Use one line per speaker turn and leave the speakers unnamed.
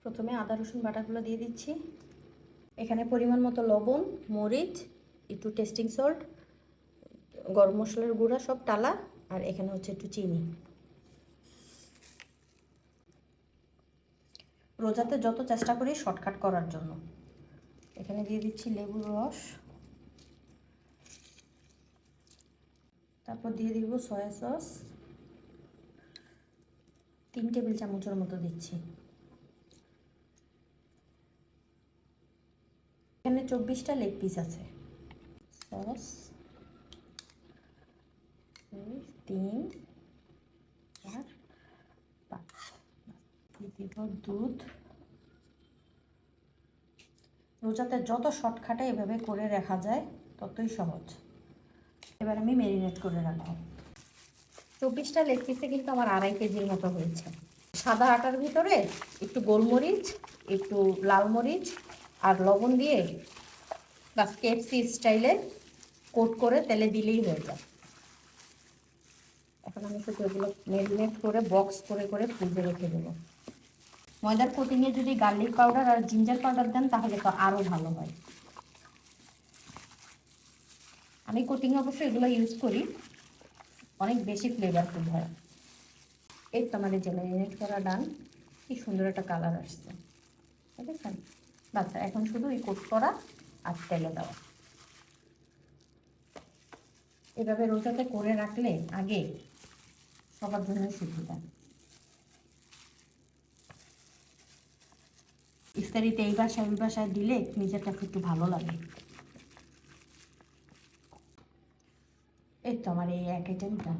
প্রথমে আদা রসুন বাটাগুলো দিয়ে দিচ্ছি। এখানে পরিমাণ মতো লবণ, মরিচ, একটু টেস্টিং সল্ট, গরম মশলার গুঁড়া সব টালা, আর এখানে হচ্ছে একটু চিনি। রোজাতে যত চেষ্টা করি শর্টকাট করার জন্য। এখানে দিয়ে দিচ্ছি লেবুর রস, তারপর দিয়ে দিব সয়া সস 3 টেবিল চামচের মতো দিচ্ছি। এখানে 24টা লেগ পিস আছে। সস 3 আর 5 দিয়ে দিব দুধ। রোজাতে যত শর্টকাটে এভাবে করে রাখা যায় ততই সহজ। এবার আমি ম্যারিনেট করে রাখবো। 24টা লেগ পিসে কিন্তু আমার 2.5 কেজির মতো হয়েছে। সাদা আটার ভিতরে একটু গোলমরিচ, একটু লাল মরিচ আর লবণ দিয়ে বাস কেএফসি স্টাইলে কোট করে তেলে দিলেই হয়ে যায়। এখন আমি শুধু এগুলো ম্যারিনেট করে বক্স করে করে ফ্রিজে রেখে দেবো। ময়দার কোটিংয়ে যদি গার্লিক পাউডার আর জিঞ্জার পাউডার দেন তাহলে তো আরও ভালো হয়। আমি কোটিংয়ে অবশ্য এগুলো ইউজ করি, অনেক বেশি ফ্লেভারফুল হয়। এই তো আমার যে ম্যারিনেট করা ডান, কি সুন্দর একটা কালার আসছে, বুঝেছেন? বাস এখন শুধু এই কোট করা আর তেলে দেওয়া। এভাবে রোজাতে করে রাখলে আগে সবার জন্য সুবিধা। ইফতারিতে এই বাসায় ওই বাসায় দিলে নিজেরটা একটু ভালো লাগে। এই তো আমার এই এক আইটেম ডান।